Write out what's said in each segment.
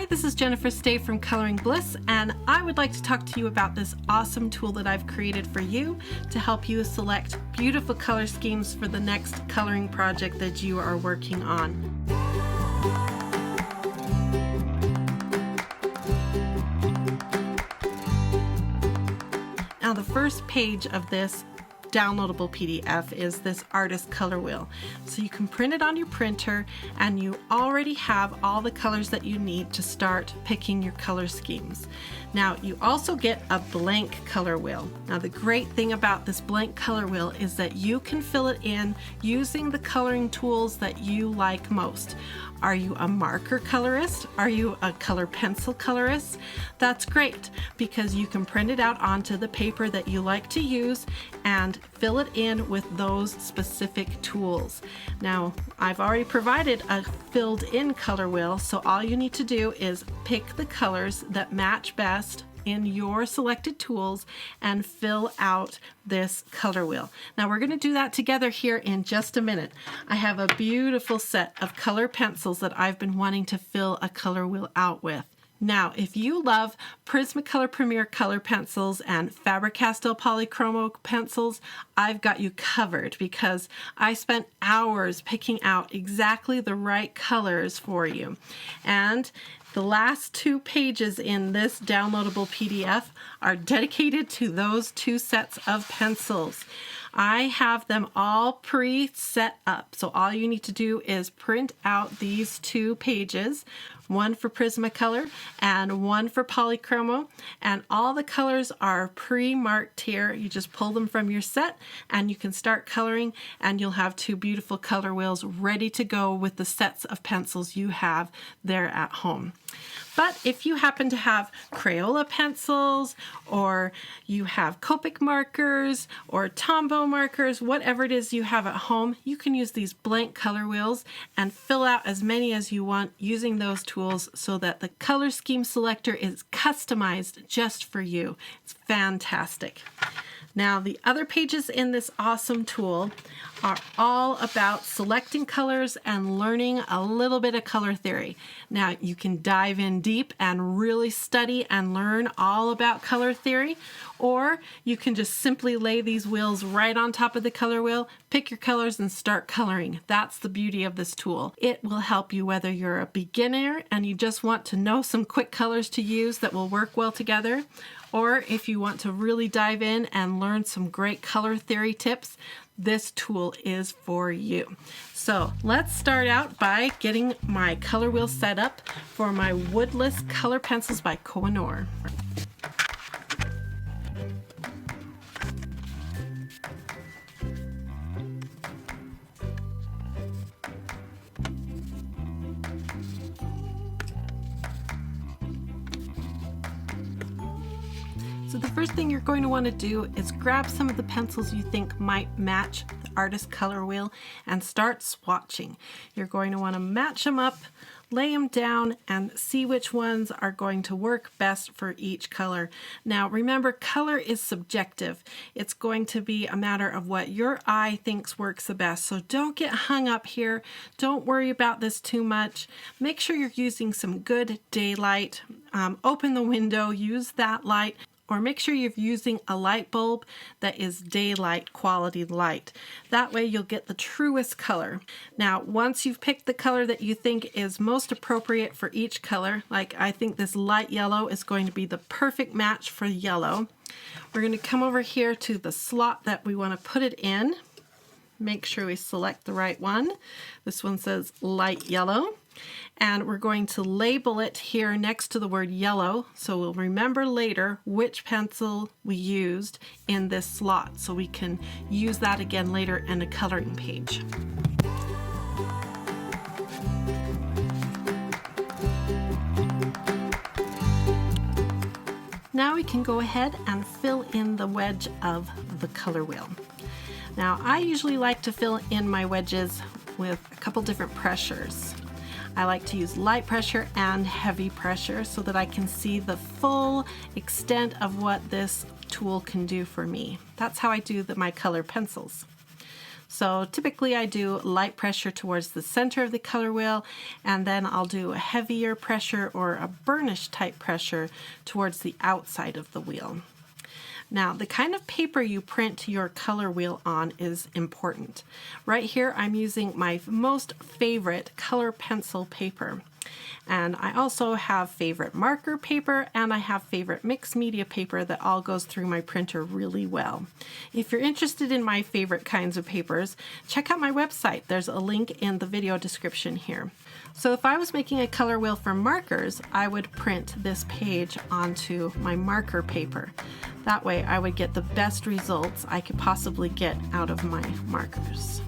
this is Jennifer Stay from Coloring Bliss, and I would like to talk to you about this awesome tool that I've created for you to help you select beautiful color schemes for the next coloring project that you are working on. Now, the first page of this downloadable PDF is this artist color wheel. So you can print it on your printer and you already have all the colors that you need to start picking your color schemes. Now you also get a blank color wheel. Now the great thing about this blank color wheel is that you can fill it in using the coloring tools that you like most. Are you a marker colorist? Are you a color pencil colorist? That's great because you can print it out onto the paper that you like to use and fill it in with those specific tools. Now, I've already provided a filled in color wheel, so all you need to do is pick the colors that match best in your selected tools and fill out this color wheel. Now we're going to do that together here in just a minute. I have a beautiful set of color pencils that I've been wanting to fill a color wheel out with. Now, if you love Prismacolor Premier color pencils and Faber-Castell Polychromo pencils, I've got you covered because I spent hours picking out exactly the right colors for you. And the last 2 pages in this downloadable PDF are dedicated to those 2 sets of pencils. I have them all pre-set up, so all you need to do is print out these 2 pages, one for Prismacolor and one for Polychromo, and all the colors are pre-marked here. You just pull them from your set and you can start coloring, and you'll have 2 beautiful color wheels ready to go with the sets of pencils you have there at home. But if you happen to have Crayola pencils, or you have Copic markers, or Tombow markers, whatever it is you have at home, you can use these blank color wheels and fill out as many as you want using those tools so that the color scheme selector is customized just for you. It's fantastic. Now, the other pages in this awesome tool are all about selecting colors and learning a little bit of color theory. Now, you can dive in deep and really study and learn all about color theory, or you can just simply lay these wheels right on top of the color wheel, pick your colors, and start coloring. That's the beauty of this tool. It will help you whether you're a beginner and you just want to know some quick colors to use that will work well together, or if you want to really dive in and learn some great color theory tips, this tool is for you. So let's start out by getting my color wheel set up for my woodless color pencils by koh-i-noor. So the first thing you're going to want to do is grab some of the pencils you think might match the artist color wheel and start swatching. You're going to want to match them up, lay them down, and see which ones are going to work best for each color. Now remember, color is subjective. It's going to be a matter of what your eye thinks works the best. So don't get hung up here. Don't worry about this too much. Make sure you're using some good daylight. Open the window, use that light, or make sure you're using a light bulb that is daylight quality light. That way you'll get the truest color. Now, once you've picked the color that you think is most appropriate for each color, like I think this light yellow is going to be the perfect match for yellow, we're going to come over here to the slot that we want to put it in. Make sure we select the right one. This one says light yellow. And we're going to label it here next to the word yellow, so we'll remember later which pencil we used in this slot, so we can use that again later in a coloring page. Now we can go ahead and fill in the wedge of the color wheel. Now, I usually like to fill in my wedges with a couple different pressures. I like to use light pressure and heavy pressure so that I can see the full extent of what this tool can do for me. That's how I do my color pencils. So typically I do light pressure towards the center of the color wheel, and then I'll do a heavier pressure or a burnish type pressure towards the outside of the wheel. Now, the kind of paper you print your color wheel on is important. Right here, I'm using my most favorite color pencil paper. And I also have favorite marker paper, and I have favorite mixed media paper that all goes through my printer really well. If you're interested in my favorite kinds of papers, check out my website. There's a link in the video description here. So if I was making a color wheel for markers, I would print this page onto my marker paper. That way I would get the best results I could possibly get out of my markers.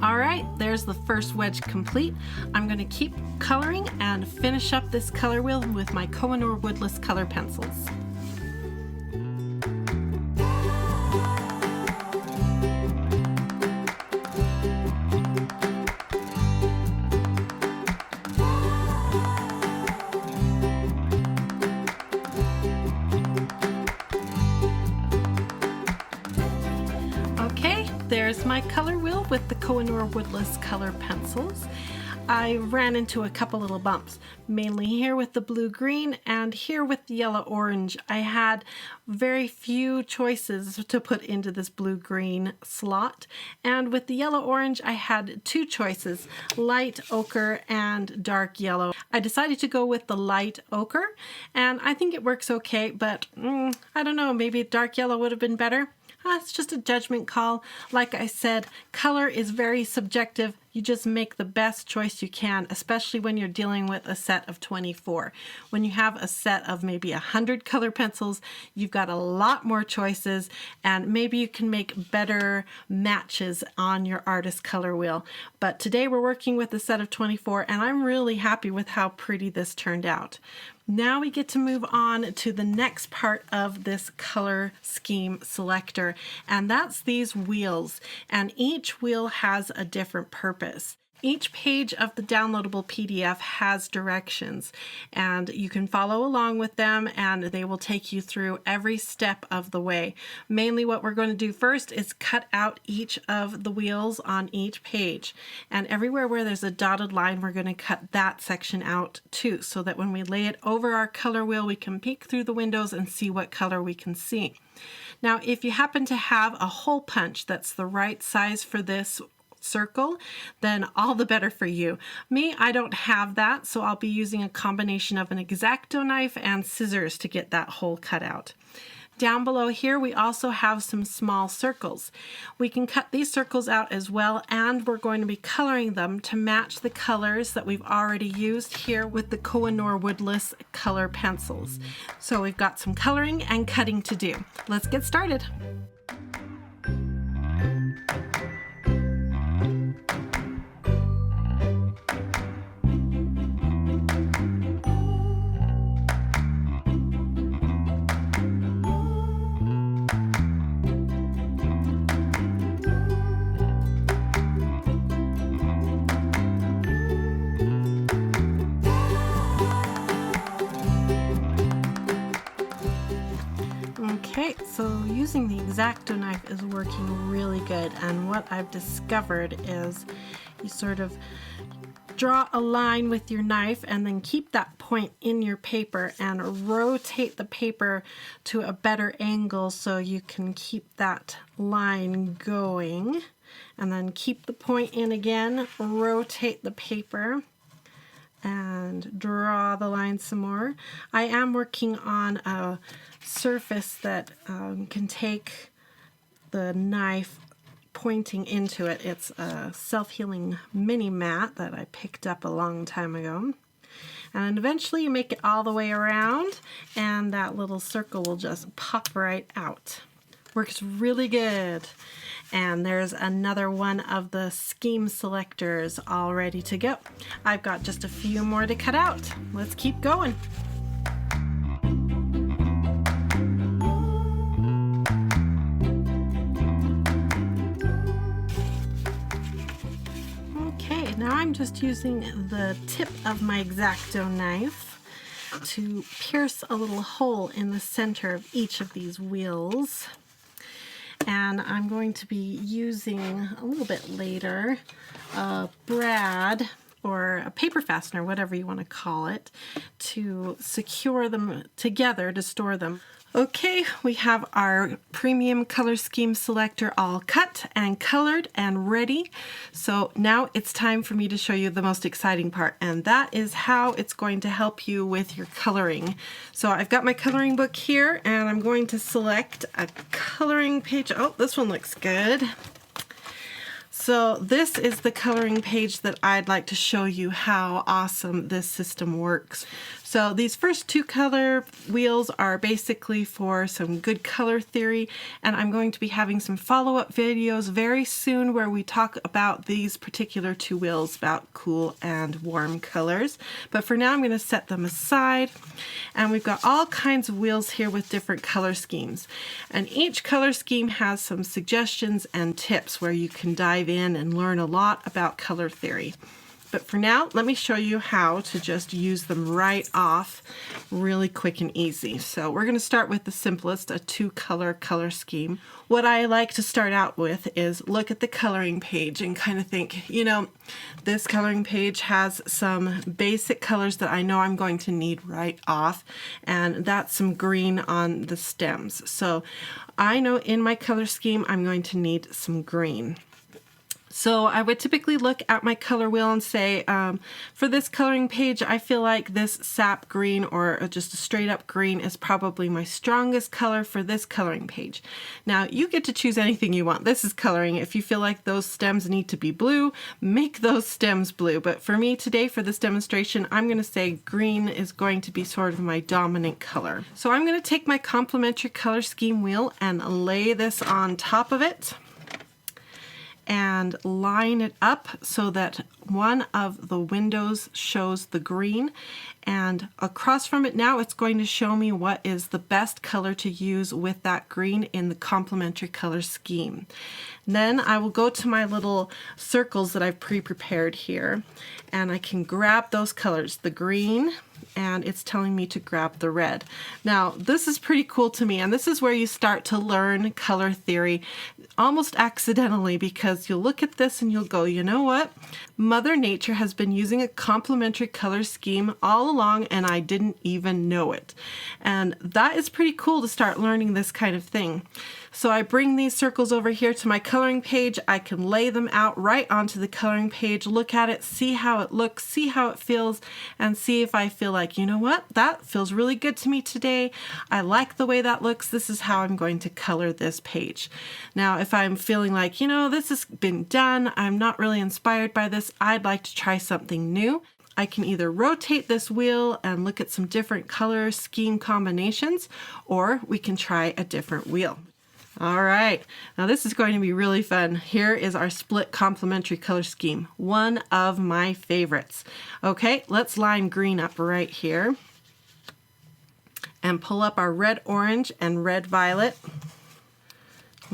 All right, there's the first wedge complete. I'm going to keep coloring and finish up this color wheel with my koh-i-noor woodless color pencils. There's my color wheel with the koh-i-noor woodless color pencils. I ran into a couple little bumps, mainly here with the blue-green and here with the yellow-orange. I had very few choices to put into this blue-green slot, and with the yellow-orange I had two choices, light ochre and dark yellow. I decided to go with the light ochre, and I think it works okay, but I don't know, maybe dark yellow would have been better. It's just a judgment call. Like I said, color is very subjective. You just make the best choice you can, especially when you're dealing with a set of 24. When you have a set of maybe 100 color pencils, you've got a lot more choices, and maybe you can make better matches on your artist color wheel. But today we're working with a set of 24, and I'm really happy with how pretty this turned out. Now we get to move on to the next part of this color scheme selector, and that's these wheels, and each wheel has a different purpose. Each page of the downloadable PDF has directions, and you can follow along with them, and they will take you through every step of the way. Mainly what we're going to do first is cut out each of the wheels on each page, and everywhere where there's a dotted line we're going to cut that section out too, so that when we lay it over our color wheel we can peek through the windows and see what color we can see. Now if you happen to have a hole punch that's the right size for this circle, then all the better for you. Me, I don't have that, so I'll be using a combination of an X-Acto knife and scissors to get that hole cut out. Down below here we also have some small circles. We can cut these circles out as well, and we're going to be coloring them to match the colors that we've already used here with the koh-i-noor woodless color pencils. So we've got some coloring and cutting to do. Let's get started. Okay, so using the X-Acto knife is working really good, and what I've discovered is you sort of draw a line with your knife and then keep that point in your paper and rotate the paper to a better angle so you can keep that line going, and then keep the point in again, rotate the paper and draw the line some more. I am working on a surface that can take the knife pointing into it. It's a self-healing mini mat that I picked up a long time ago. And eventually you make it all the way around and that little circle will just pop right out. Works really good. And there's another one of the scheme selectors all ready to go. I've got just a few more to cut out. Let's keep going. Okay, now I'm just using the tip of my X-Acto knife to pierce a little hole in the center of each of these wheels. And I'm going to be using a little bit later a brad or a paper fastener, whatever you want to call it, to secure them together to store them. Okay, we have our premium color scheme selector all cut and colored and ready. So now it's time for me to show you the most exciting part, and that is how it's going to help you with your coloring. So I've got my coloring book here, and I'm going to select a coloring page. Oh, this one looks good. So this is the coloring page that I'd like to show you how awesome this system works. So these first two color wheels are basically for some good color theory, and I'm going to be having some follow-up videos very soon where we talk about these particular two wheels, about cool and warm colors. But for now I'm going to set them aside, and we've got all kinds of wheels here with different color schemes. And each color scheme has some suggestions and tips where you can dive in and learn a lot about color theory. But for now, let me show you how to just use them right off really quick and easy. So we're going to start with the simplest, a two-color color scheme. What I like to start out with is look at the coloring page and kind of think, you know, this coloring page has some basic colors that I know I'm going to need right off, and that's some green on the stems. So I know in my color scheme I'm going to need some green. So I would typically look at my color wheel and say, for this coloring page, I feel like this sap green or just a straight up green is probably my strongest color for this coloring page. Now you get to choose anything you want. This is coloring. If you feel like those stems need to be blue, make those stems blue. But for me today, for this demonstration, I'm going to say green is going to be sort of my dominant color. So I'm going to take my complementary color scheme wheel and lay this on top of it and line it up so that one of the windows shows the green, and across from it now it's going to show me what is the best color to use with that green in the complementary color scheme. Then I will go to my little circles that I've pre-prepared here, and I can grab those colors, the green, and it's telling me to grab the red. Now this is pretty cool to me, and this is where you start to learn color theory almost accidentally, because you'll look at this and you'll go, you know what? Mother Nature has been using a complementary color scheme all along and I didn't even know it. And that is pretty cool to start learning this kind of thing. So I bring these circles over here to my coloring page. I can lay them out right onto the coloring page, look at it, see how it looks, see how it feels, and see if I feel like, you know what, that feels really good to me today. I like the way that looks. This is how I'm going to color this page. Now, if I'm feeling like, you know, this has been done, I'm not really inspired by this, I'd like to try something new, I can either rotate this wheel and look at some different color scheme combinations, or we can try a different wheel. All right, now this is going to be really fun. Here is our split complementary color scheme, one of my favorites. Okay, let's line green up right here and pull up our red orange and red violet.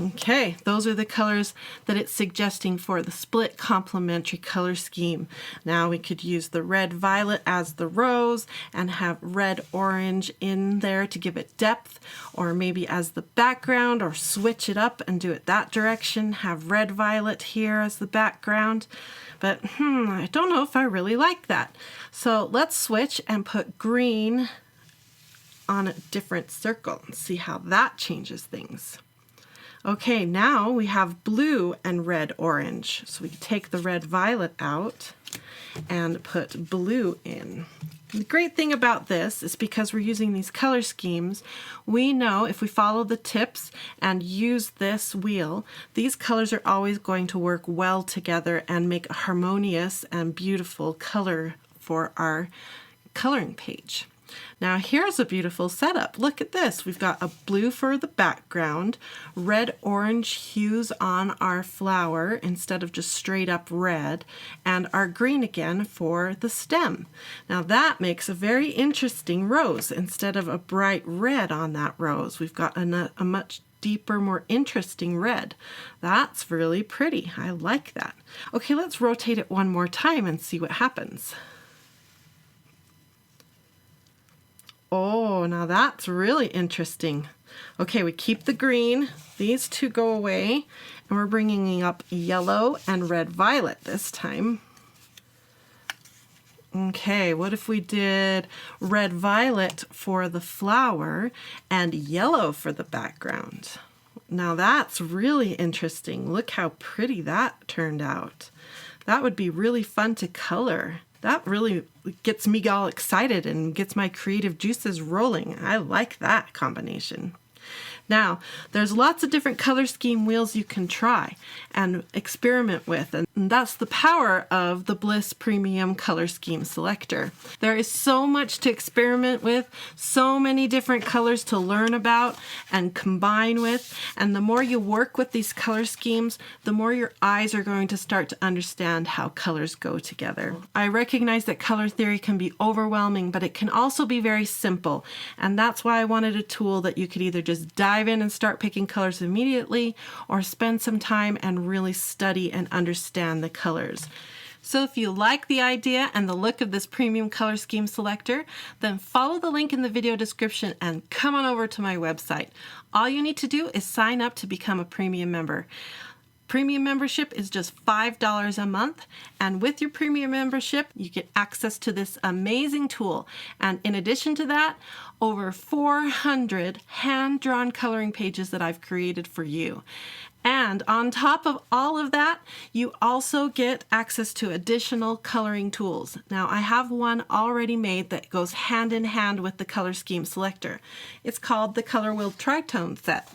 Okay, those are the colors that it's suggesting for the split complementary color scheme. Now we could use the red violet as the rose and have red orange in there to give it depth, or maybe as the background, or switch it up and do it that direction, have red violet here as the background. But I don't know if I really like that. So let's switch and put green on a different circle and see how that changes things. Okay, now we have blue and red orange. So we can take the red violet out and put blue in. The great thing about this is because we're using these color schemes, we know if we follow the tips and use this wheel, these colors are always going to work well together and make a harmonious and beautiful color for our coloring page. Now here's a beautiful setup. Look at this. We've got a blue for the background, red-orange hues on our flower instead of just straight up red, and our green again for the stem. Now that makes a very interesting rose. Instead of a bright red on that rose, we've got a much deeper, more interesting red. That's really pretty. I like that. Okay, let's rotate it one more time and see what happens. Oh, now that's really interesting. Okay, we keep the green. These two go away. And we're bringing up yellow and red-violet this time. Okay, what if we did red-violet for the flower and yellow for the background? Now that's really interesting. Look how pretty that turned out. That would be really fun to color. That really gets me all excited and gets my creative juices rolling. I like that combination. Now, there's lots of different color scheme wheels you can try and experiment with, and that's the power of the Bliss Premium Color Scheme Selector. There is so much to experiment with, so many different colors to learn about and combine with, and the more you work with these color schemes, the more your eyes are going to start to understand how colors go together. I recognize that color theory can be overwhelming, but it can also be very simple, and that's why I wanted a tool that you could either just dive in and start picking colors immediately, or spend some time and really study and understand the colors. So if you like the idea and the look of this Premium Color Scheme Selector, then follow the link in the video description and come on over to my website. All you need to do is sign up to become a premium member. Premium membership is just $5 a month, and with your premium membership you get access to this amazing tool, and in addition to that, over 400 hand-drawn coloring pages that I've created for you. And on top of all of that, you also get access to additional coloring tools. Now, I have one already made that goes hand in hand with the Color Scheme Selector. It's called the Color Wheel Tritone Set.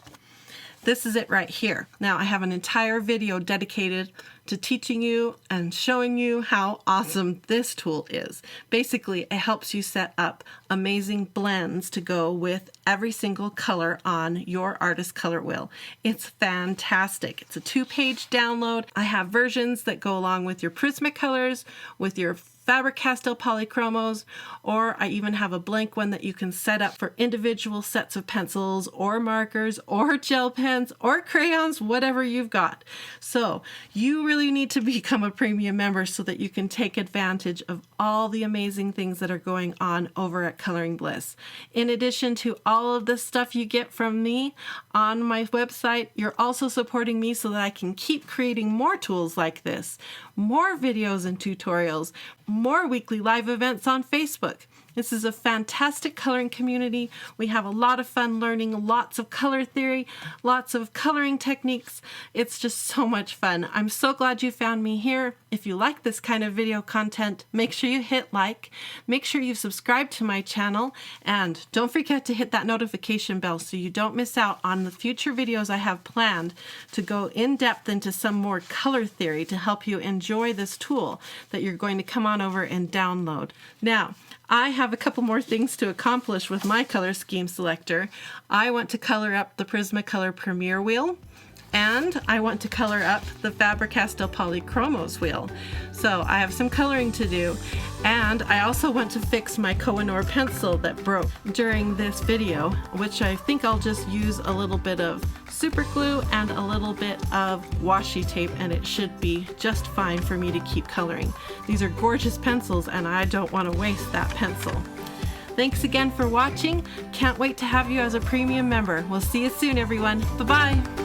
This is it right here. Now I have an entire video dedicated to teaching you and showing you how awesome this tool is. Basically, it helps you set up amazing blends to go with every single color on your artist color wheel. It's fantastic. It's a 2-page download. I have versions that go along with your Prismacolors, with your Faber-Castell Polychromos, or I even have a blank one that you can set up for individual sets of pencils or markers or gel pens or crayons, whatever you've got. So you really need to become a premium member so that you can take advantage of all the amazing things that are going on over at Coloring Bliss. In addition to all of the stuff you get from me on my website, you're also supporting me so that I can keep creating more tools like this, more videos and tutorials, more weekly live events on Facebook. This is a fantastic coloring community. We have a lot of fun learning lots of color theory, lots of coloring techniques. It's just so much fun. I'm so glad you found me here. If you like this kind of video content, make sure you hit like, make sure you subscribe to my channel, and don't forget to hit that notification bell so you don't miss out on the future videos I have planned to go in depth into some more color theory to help you enjoy this tool that you're going to come on over and download. Now, I have a couple more things to accomplish with my Color Scheme Selector. I want to color up the Prismacolor Premier wheel, and I want to color up the Faber-Castell Polychromos wheel. So I have some coloring to do, and I also want to fix my koh-i-noor pencil that broke during this video, which I think I'll just use a little bit of super glue and a little bit of washi tape, and it should be just fine for me to keep coloring. These are gorgeous pencils and I don't want to waste that pencil. Thanks again for watching. Can't wait to have you as a premium member. We'll see you soon, everyone. Bye-bye.